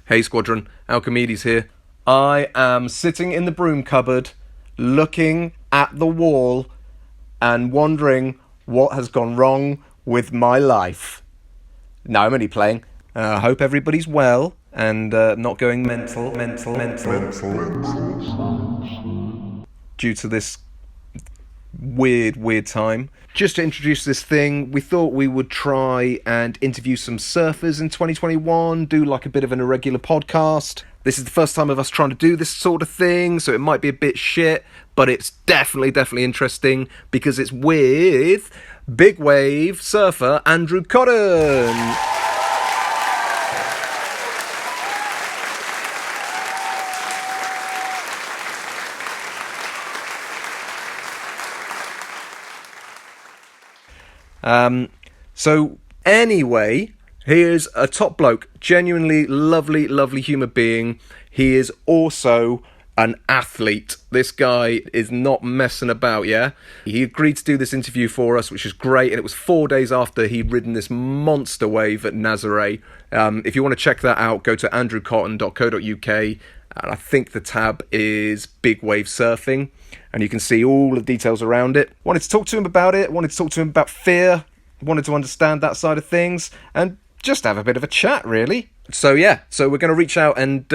Hey Squadron, Alchemedes here. I am sitting in the broom cupboard, looking at the wall, and wondering what has gone wrong with my life. No, I'm only playing. I hope everybody's well and not going mental due to this weird time. Just to introduce this thing, we thought we would try and interview some surfers in 2021, do like a bit of an irregular podcast. This is the first time of us trying to do this sort of thing, so it might be a bit shit, but it's definitely interesting because it's with big wave surfer Andrew Cotton. So anyway, here's a top bloke, genuinely lovely human being. He is also an athlete. This guy is not messing about, yeah? He agreed to do this interview for us, which is great, and it was 4 days after he'd ridden this monster wave at Nazaré. If you want to check that out, go to andrewcotton.co.uk, and I think the tab is Big Wave Surfing, and you can see all the details around it. Wanted to talk to him about it, wanted to talk to him about fear, wanted to understand that side of things, and just have a bit of a chat, really. So we're going to reach out and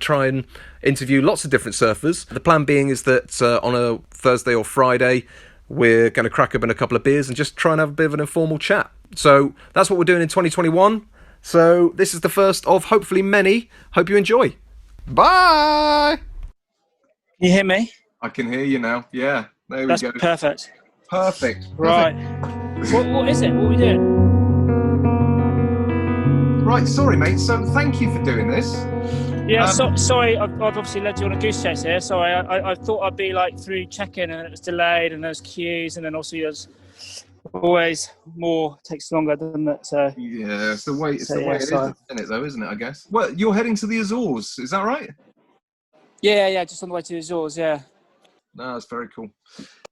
try and interview lots of different surfers. The plan being is that on a Thursday or Friday, we're going to crack open a couple of beers and just try and have a bit of an informal chat. So that's what we're doing in 2021. So this is the first of hopefully many. Hope you enjoy. Bye! Can you hear me? I can hear you now. Yeah, there we That's go. perfect. Perfect. Right. What is it? What are we doing? Right, sorry, mate. So thank you for doing this. Yeah, sorry, I've obviously led you on a goose chase here. Sorry, I thought I'd be like through check-in and it was delayed and there's queues and then also there's always more, takes longer than that. So Yeah, it's the way it is, sorry. isn't it, though, isn't it, I guess? Well, you're heading to the Azores, is that right? Yeah, just on the way to the Azores, yeah. No, that's very cool.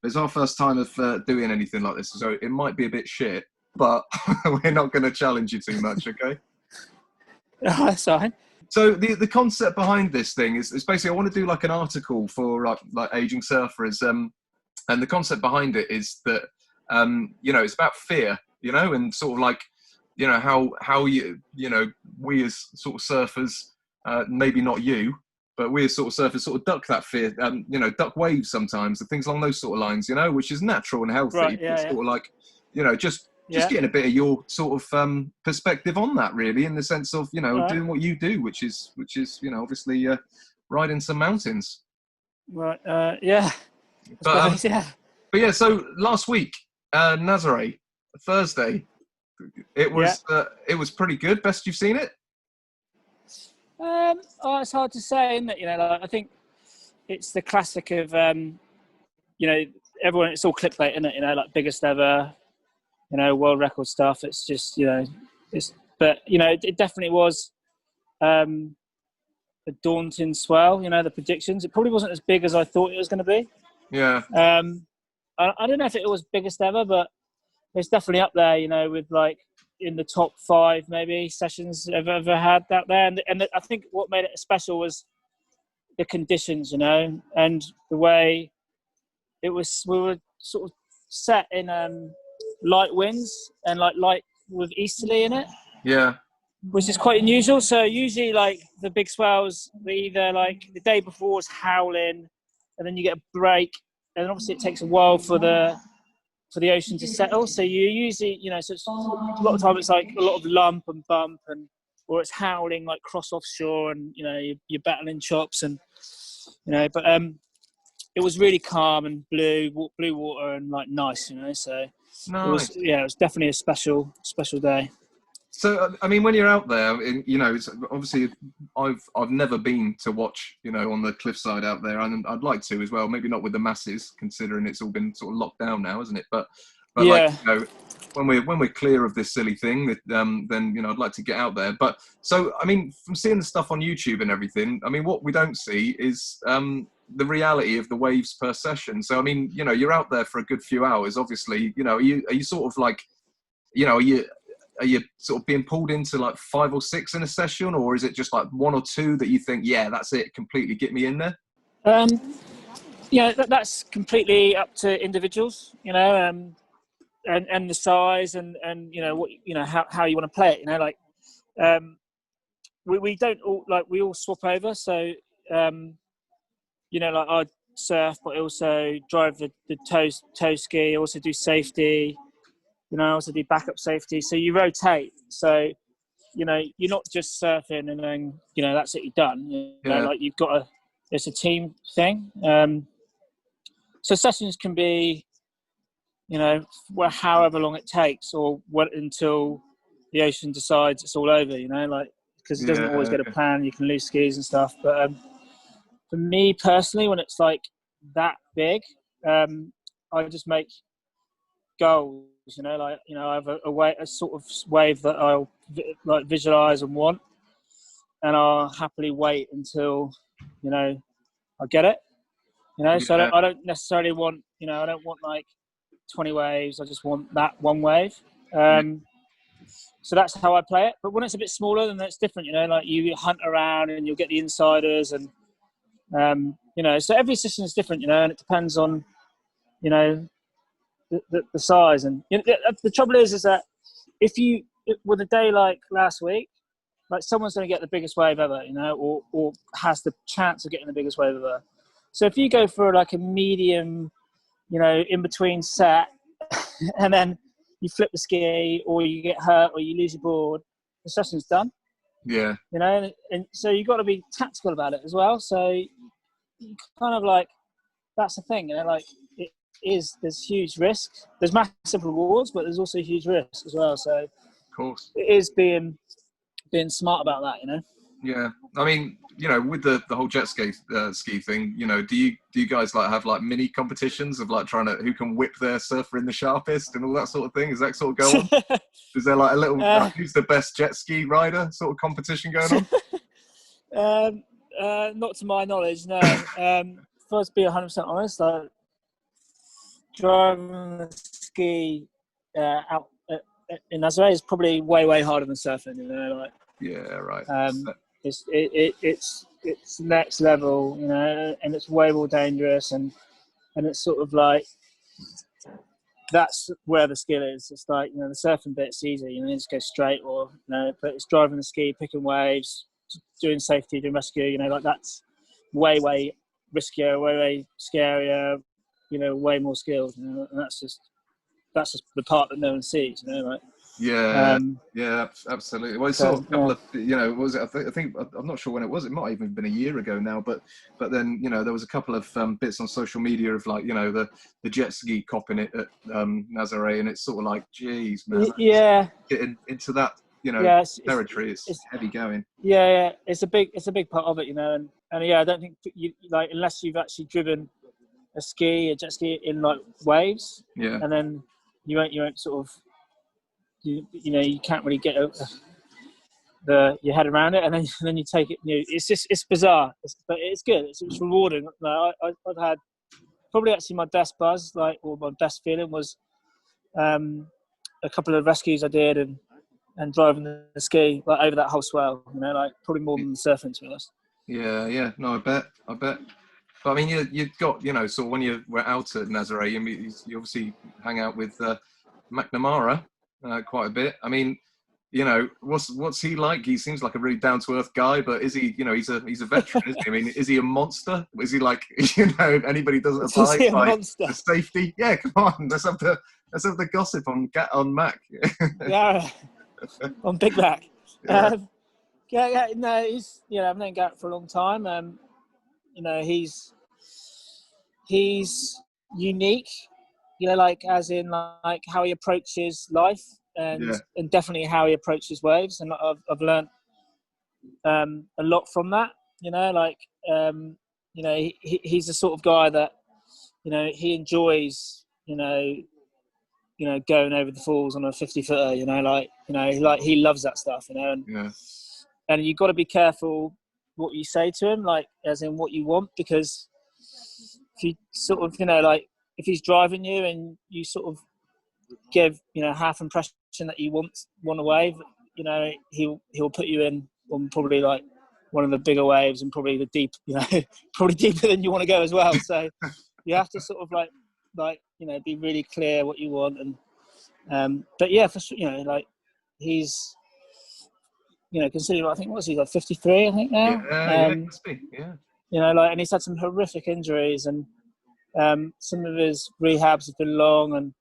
It's our first time of doing anything like this, so it might be a bit shit, but we're not going to challenge you too much, okay? That's fine. So the concept behind this thing is basically I want to do like an article for like aging surfers, and the concept behind it is that it's about fear, and sort of like how we as sort of surfers, maybe not you, but we as sort of surfers sort of duck that fear, duck waves sometimes and things along those sort of lines, which is natural and healthy. Right, yeah, Sort of like just getting a bit of your sort of perspective on that, really, in the sense of right. doing what you do, which is obviously riding some mountains. Right, yeah. But yeah, so last week, Nazaré, Thursday, it was pretty good. Best you've seen it? It's hard to say, isn't it? Like, I think it's the classic of everyone. It's all clickbait, isn't it? Like biggest ever. World record stuff. It's just, but it definitely was a daunting swell. The predictions. It probably wasn't as big as I thought it was going to be. Yeah. I don't know if it was biggest ever, but it's definitely up there. With like in the top 5 maybe sessions I've ever had out there. And I think what made it special was the conditions, and the way it was. We were sort of set in light winds and like light with easterly in it, which is quite unusual. So usually like the big swells, they either like the day before is howling and then you get a break, and obviously it takes a while for the ocean to settle, so you usually so it's, a lot of time it's like a lot of lump and bump, or it's howling like cross offshore, and you're battling chops, and but it was really calm and blue water and like nice, so Nice. it was definitely a special day. So I mean, when you're out there, it's obviously I've never been to watch, on the cliffside out there, and I'd like to as well. Maybe not with the masses, considering it's all been sort of locked down now, isn't it? But yeah. like when we're clear of this silly thing, then I'd like to get out there. But so I mean, from seeing the stuff on YouTube and everything, I mean, what we don't see is the reality of the waves per session. So I mean, you're out there for a good few hours. Obviously, are you sort of like, are you are you sort of being pulled into like 5 or 6 in a session, or is it just like 1 or 2 that you think, yeah, that's it, completely get me in there? That's completely up to individuals, and the size and what how you want to play it. We don't all we all swap over. So like I surf, but I also drive the tow ski. I also do safety. I also do backup safety. So you rotate. So you're not just surfing and then that's it, you're done. Yeah, Like you've got it's a team thing. So sessions can be however long it takes, or until the ocean decides it's all over. Because it doesn't always yeah, go to plan. You can lose skis and stuff. But for me personally, when it's like that big, I just make goals. I have a sort of wave that I'll visualize and want, and I'll happily wait until I get it. So yeah, I don't necessarily want I don't want like 20 waves. I just want that one wave. yeah, So that's how I play it. But when it's a bit smaller, then it's different. Like you hunt around and you'll get the insiders, and so every system is different. And it depends on the size. And the trouble is that with a day like last week, like someone's going to get the biggest wave ever, or has the chance of getting the biggest wave ever. So if you go for like a medium, in between set, and then you flip the ski, or you get hurt, or you lose your board, the session's done. yeah, And so you've got to be tactical about it as well. So you kind of like, that's the thing, like there's huge risk. There's massive rewards, but there's also huge risk as well. So of course. it is being smart about that. Yeah, I mean, with the whole ski thing, do you guys like have like mini competitions of like trying to who can whip their surfer in the sharpest and all that sort of thing? Does that sort of go on? Is there like a little who's the best jet ski rider sort of competition going on? Not to my knowledge, no. First, to be 100% honest, like driving the ski out in Nazaré is probably way harder than surfing. Yeah, right. It's next level, and it's way more dangerous, and it's sort of like that's where the skill is. It's like the surfing bit's easy, you just go straight, or but it's driving the ski, picking waves, doing safety, doing rescue. Like that's way riskier, way scarier. Way more skills. And that's just the part that no one sees. Like. Yeah, yeah, absolutely. Well, I saw a couple of, what was it? I think I'm not sure when it was. It might have even been a year ago now. But then, there was a couple of bits on social media of like, the jet ski copping it at Nazaré, and it's sort of like, geez, man, yeah, getting into that, territory. It's heavy going. Yeah, it's a big part of it, and yeah, I don't think unless you've actually driven a jet ski in like waves, yeah, and then you won't sort of. You can't really get your head around it, and then you take it. It's bizarre, but it's good. It's rewarding. Like I've had probably actually my best buzz, or my best feeling was a couple of rescues I did, and driving the ski over that whole swell. Probably more than the surfing, to be honest. Yeah. No, I bet. But I mean, you've got so when you were out at Nazaré, you obviously hang out with McNamara. Quite a bit. I mean, what's he like? He seems like a really down to earth guy, but is he? He's a veteran, isn't he? I mean, is he a monster? Is he like if anybody doesn't abide by the safety? Yeah, come on, let's have the gossip on Mac. Yeah, on Big Mac. Yeah. No, he's I've known Garrett for a long time. He's unique. As in like how he approaches life, and definitely how he approaches waves. And I've learned a lot from that. He's the sort of guy that he enjoys going over the falls on a 50-footer. He loves that stuff. And you've got to be careful what you say to him, as in what you want, because if you sort of if he's driving you and you sort of give half impression that you want a wave, you know, he'll put you in on probably like one of the bigger waves and probably the deep, you know, probably deeper than you want to go as well. So you have to sort of like you know, be really clear what you want. And but yeah, for you know, like he's, you know, considering, I think, what was he, like 53, I think now. Yeah, it must be. Yeah. You know, like, and he's had some horrific injuries, and some of his rehabs have been long,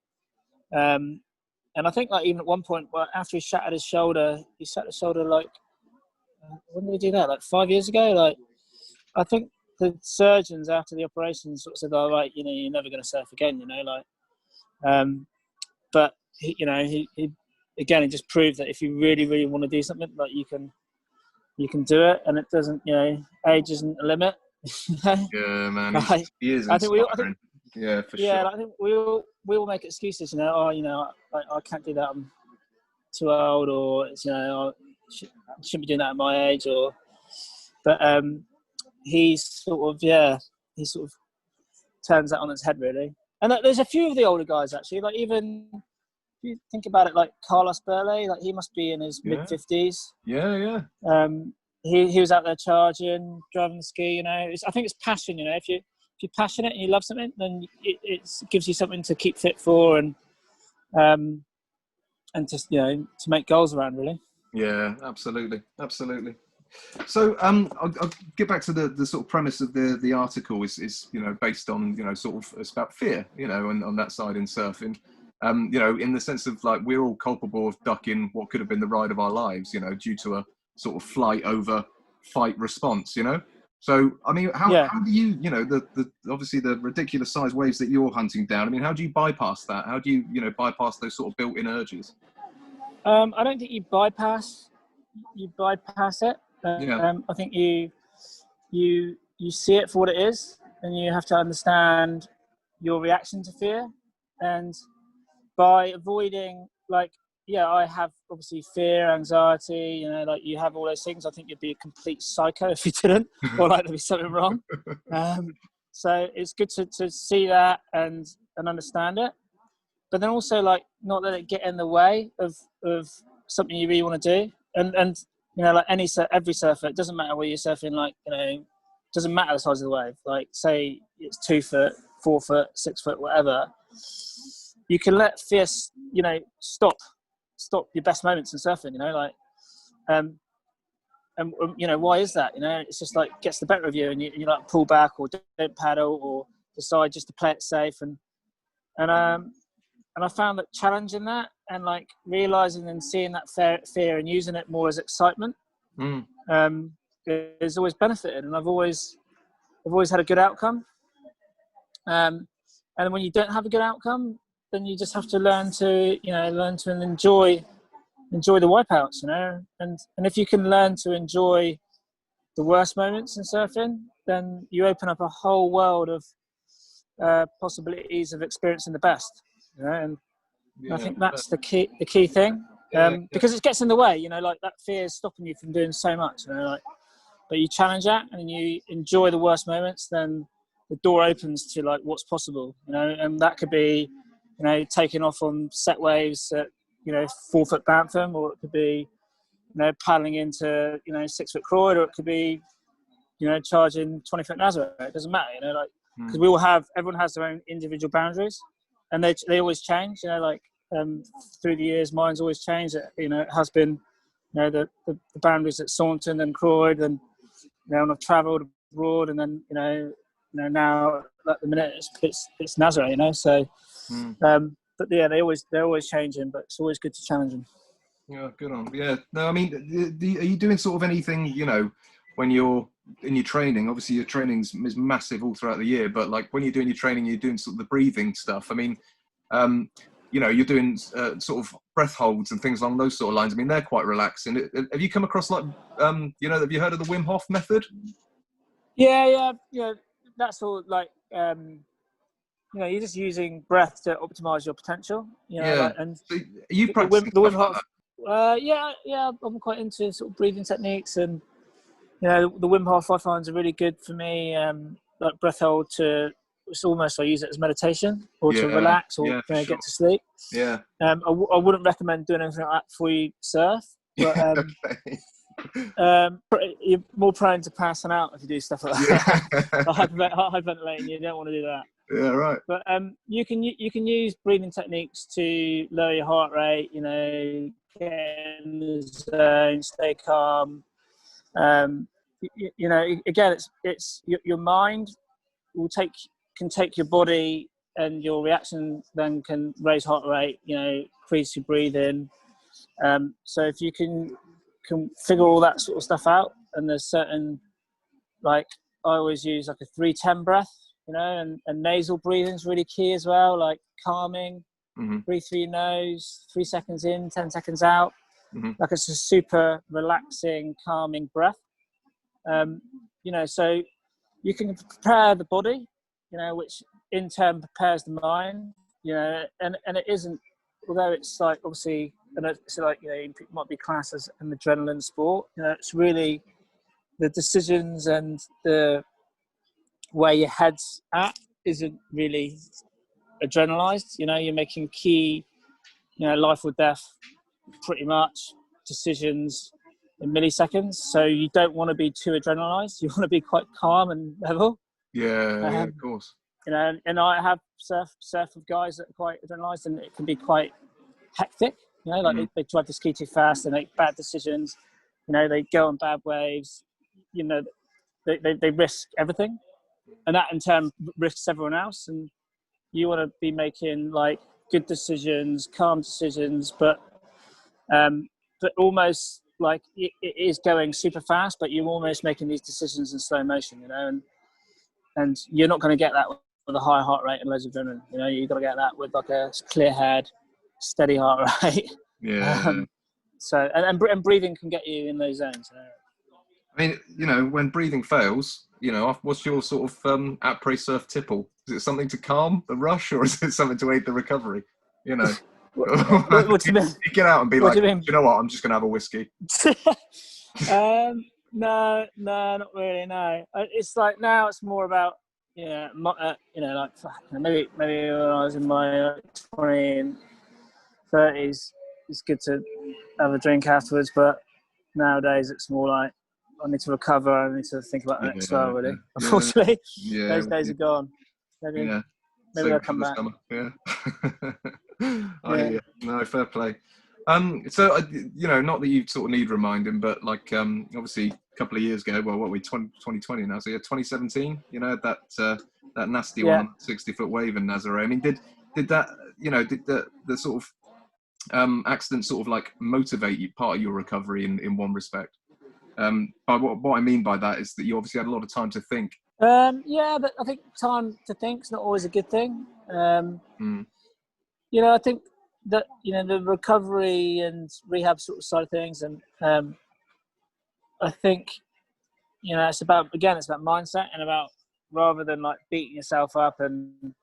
and I think, like, even at one point, well, after he shattered his shoulder, like, when did he do that? Like 5 years ago. Like, I think the surgeons after the operation sort of said, "Oh, right, you know, you're never going to surf again." You know, like, but he, you know, he again, it just proved that if you really, really want to do something, like, you can do it, and it doesn't, you know, age isn't a limit. Yeah, man. Like, He is I think inspiring. Yeah, for sure. I think we all make excuses, you know. Oh, you know, I can't do that. I'm too old, or it's, you know, I shouldn't be doing that at my age, or. But he sort of turns that on its head, really. And there's a few of the older guys, actually. Like, even if you think about it, like Carlos Burley, like, he must be in his mid-50s. Yeah. He was out there charging, driving the ski. You know, I think it's passion. You know, if you're passionate and you love something, then it gives you something to keep fit for, and just, you know, to make goals around, really. Yeah, absolutely. So I'll get back to the sort of premise of the article is, you know, based on, you know, sort of, it's about fear, you know, and on that side in surfing, you know, in the sense of, like, we're all culpable of ducking what could have been the ride of our lives, you know, due to a sort of flight over fight response, you know. So I mean, how do you, you know, the obviously the ridiculous size waves that you're hunting down, I mean, how do you bypass that? How do you, you know, bypass those sort of built-in urges? I don't think you bypass it. I think you see it for what it is, and you have to understand your reaction to fear. And by avoiding, like, I have obviously fear, anxiety, you know, like, you have all those things. I think you'd be a complete psycho if you didn't, or like there'd be something wrong. So it's good to see that and understand it, but then also, like, not let it get in the way of something you really want to do. And you know, like every surfer, it doesn't matter where you're surfing, like, you know, it doesn't matter the size of the wave. Like, say it's 2 foot, 4 foot, 6 foot, whatever. You can let fear, you know, stop your best moments in surfing, you know, like, and you know, why is that? You know, it's just, like, gets the better of you, and you like pull back, or don't paddle, or decide just to play it safe, and I found that challenging that, and, like, realizing and seeing that fear and using it more as excitement, is always benefited, and I've always had a good outcome. And when you don't have a good outcome, then you just have to learn to enjoy the wipeouts, you know. And if you can learn to enjoy the worst moments in surfing, then you open up a whole world of possibilities of experiencing the best, you know. And I think that's the key thing, because it gets in the way, you know, like, that fear is stopping you from doing so much, you know, like, but you challenge that and you enjoy the worst moments, then the door opens to, like, what's possible, you know. And that could be, you know, taking off on set waves at, you know, 4 foot Bantam, or it could be, you know, paddling into, you know, 6 foot Croyd, or it could be, you know, charging 20 foot Nazaré. It doesn't matter, you know, like, because everyone has their own individual boundaries, and they always change, you know, like, through the years, mine's always changed. You know, it has been, you know, the boundaries at Saunton and Croyd, and, you know, and I've travelled abroad, and then, you know, now at the minute it's Nazaré, you know. So, but yeah, they're always changing, but it's always good to challenge them. Yeah, good on. Yeah, no, I mean, are you doing sort of anything, you know, when you're in your training? Obviously, your training is massive all throughout the year, but, like, when you're doing your training, you're doing sort of the breathing stuff. I mean, you know, you're doing sort of breath holds and things along those sort of lines. I mean, they're quite relaxing. Have you come across, like, you know, have you heard of the Wim Hof method? Yeah. That's all, like, you know, you're just using breath to optimize your potential, you know. Like, and so are you practicing the Wim stuff Hof, like yeah, I'm quite into sort of breathing techniques, and, you know, the Wim Hof I find is really good for me, like, breath hold to it's almost I use it as meditation or to Yeah, relax or yeah, for get sure. to sleep. Yeah. I wouldn't recommend doing anything like that before you surf, but Okay. you're more prone to passing out if you do stuff like that. Yeah. Hyperventilating, you don't want to do that. Yeah, right. But you can use breathing techniques to lower your heart rate. You know, get in the zone, stay calm. You know, again, it's your mind can take your body, and your reaction then can raise heart rate. You know, increase your breathing. So if you can figure all that sort of stuff out, and there's certain, like, I always use like a 3-10 breath, you know, and nasal breathing is really key as well, like calming. Mm-hmm. Breathe through your nose, 3 seconds in, 10 seconds out. Mm-hmm. Like, it's a super relaxing, calming breath. You know, so you can prepare the body, you know, which in turn prepares the mind, you know, and it isn't, although it's like, obviously, and it's like, you know, it might be classed as an adrenaline sport, you know, it's really the decisions and the where your head's at isn't really adrenalized. You know, you're making key, you know, life or death, pretty much, decisions in milliseconds. So you don't want to be too adrenalized. You want to be quite calm and level. Yeah, of course. You know, and I have surf with guys that are quite adrenalized, and it can be quite hectic. You know, like they drive the ski too fast, and make bad decisions. You know, they go on bad waves. You know, they risk everything, and that in turn risks everyone else. And you want to be making like good decisions, calm decisions, but almost like it is going super fast, but you're almost making these decisions in slow motion, you know, and you're not going to get that with a high heart rate and loads of adrenaline. You know, you've got to get that with like a clear head, steady heart rate. Yeah. So and breathing can get you in those zones. You know? I mean, you know, when breathing fails, you know, what's your sort of après surf tipple? Is it something to calm the rush, or is it something to aid the recovery? You know, what do you mean? You get out and be What like, do you mean? you know what? I'm just gonna have a whiskey. No, not really. No, it's like now it's more about you know, like maybe when I was in my 20s and 30s, it's good to have a drink afterwards. But nowadays, it's more like I need to recover. I need to think about the next while. Really, unfortunately, those days are gone. Maybe they'll come back. Summer. Yeah. No, fair play. So you know, not that you sort of need reminding, but like obviously a couple of years ago, well, what are we 2020 now? So yeah, 2017. You know, that nasty one on 60-foot wave in Nazaré. I mean, did that, you know, did the sort of accident sort of like motivate you, part of your recovery in one respect? By what I mean by that is that you obviously had a lot of time to think. Yeah, but I think time to think is not always a good thing. You know, I think that, you know, the recovery and rehab sort of side of things, and I think, you know, it's about mindset, and about, rather than like beating yourself up and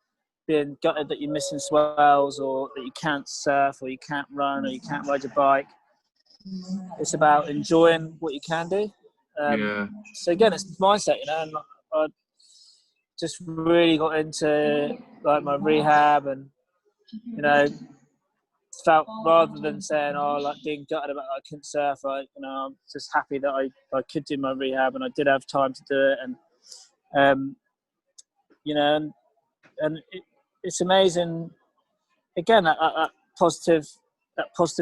being gutted that you're missing swells, or that you can't surf, or you can't run, or you can't ride your bike. It's about enjoying what you can do. So again, it's mindset, you know, and I just really got into like my rehab, and you know, felt, rather than saying, oh, like being gutted about I couldn't surf, you know, I'm just happy that I could do my rehab, and I did have time to do it, and you know, and it's amazing. Again, that positive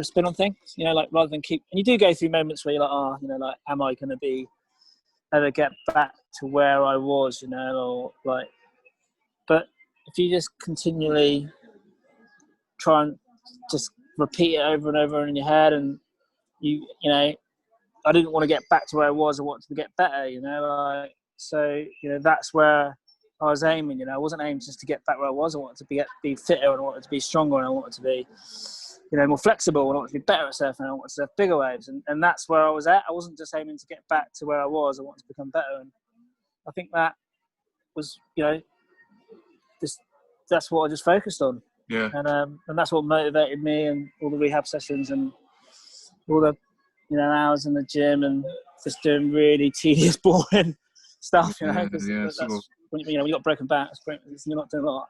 spin on things, you know, like rather than and you do go through moments where you're like, oh, you know, like, am I going to ever get back to where I was, you know, or like, but if you just continually try and just repeat it over and over in your head, and you know, I didn't want to get back to where I was. I wanted to get better, you know, like, so, you know, that's where I was aiming, you know. I wasn't aiming just to get back where I was. I wanted to be fitter, and I wanted to be stronger, and I wanted to be, you know, more flexible, and I wanted to be better at surfing, and I wanted to surf bigger waves, and that's where I was at. I wasn't just aiming to get back to where I was. I wanted to become better, and I think that was, you know, that's what I just focused on. Yeah. And that's what motivated me, and all the rehab sessions, and all the, you know, hours in the gym, and just doing really tedious, boring stuff, you know, because yeah, that's sort of. when you got broken back, you're not doing a lot.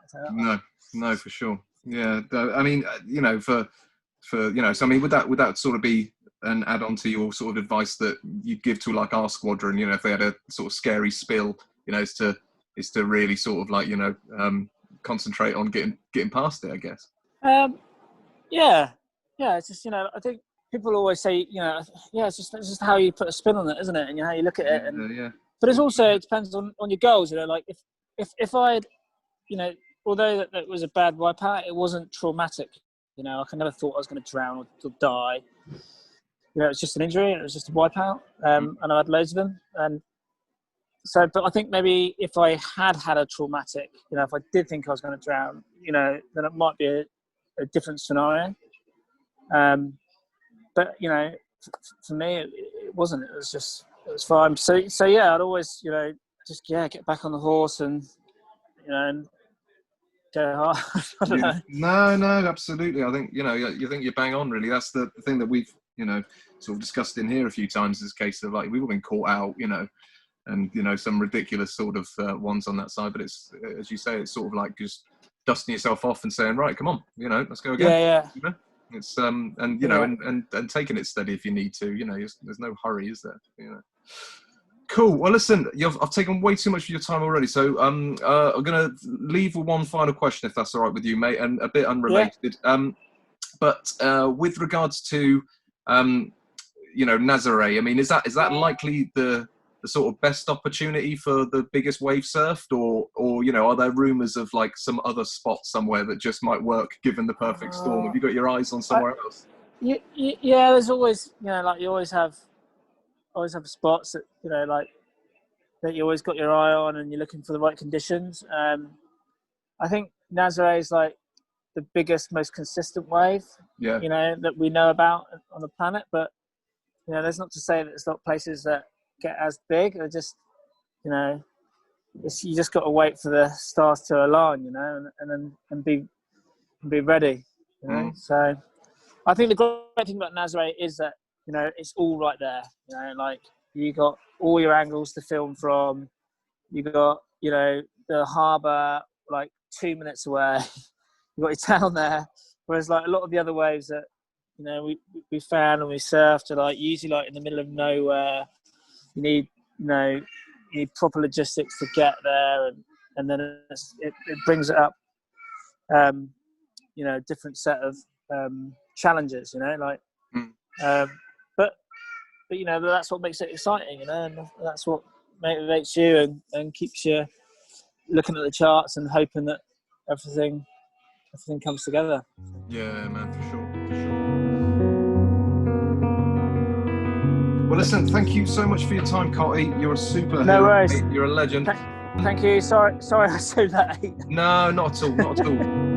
No, for sure. Yeah, I mean, for so I mean, would that sort of be an add-on to your sort of advice that you'd give to like our squadron, if they had a sort of scary spill, is to really sort of like concentrate on getting past it, I guess. Yeah, it's just I think people always say it's just how you put a spin on it, isn't it, and how you look at it, and but it's also it depends on your goals, like if I had although that was a bad wipeout, it wasn't traumatic. I never thought I was going to drown or die. It was just an injury. It was just a wipeout, and I had loads of them. And so, but I think maybe if I had a traumatic, if I did think I was going to drown, then it might be a different scenario. But for me, it wasn't. It was fine. So yeah, I'd always just get back on the horse and and go hard. I don't know. No, absolutely. I think you think you're bang on. Really, that's the thing that we've sort of discussed in here a few times. Is a case of like we've all been caught out, and some ridiculous sort of ones on that side. But it's as you say, it's sort of like just dusting yourself off and saying, right, come on, let's go again. Yeah. It's and taking it steady if you need to. There's no hurry, is there? Cool. Well, listen, I've taken way too much of your time already, so I'm going to leave with one final question, if that's all right with you, mate, and a bit unrelated. Yeah. But with regards to, Nazaré, I mean, is that likely the sort of best opportunity for the biggest wave surfed, or are there rumours of like some other spot somewhere that just might work given the perfect storm? Have you got your eyes on somewhere else? Yeah, there's always, like you always have spots that like that you always got your eye on, and you're looking for the right conditions. I think Nazaré is like the biggest, most consistent wave, that we know about on the planet. But that's not to say that it's not places that get as big. They're just you just got to wait for the stars to align, and be ready. So I think the great thing about Nazaré is that it's all right there. Like you got all your angles to film from. You got the harbour like 2 minutes away. You got your town there. Whereas like a lot of the other waves that we found and we surfed are like usually like in the middle of nowhere. You need proper logistics to get there, and then it brings it up. Different set of challenges. But that's what makes it exciting, and that's what motivates you and keeps you looking at the charts and hoping that everything comes together. Yeah, man, for sure. Well, listen, thank you so much for your time, Cotty. You're a super No worries. You're a legend. Thank you. Sorry I was so late. No, not at all.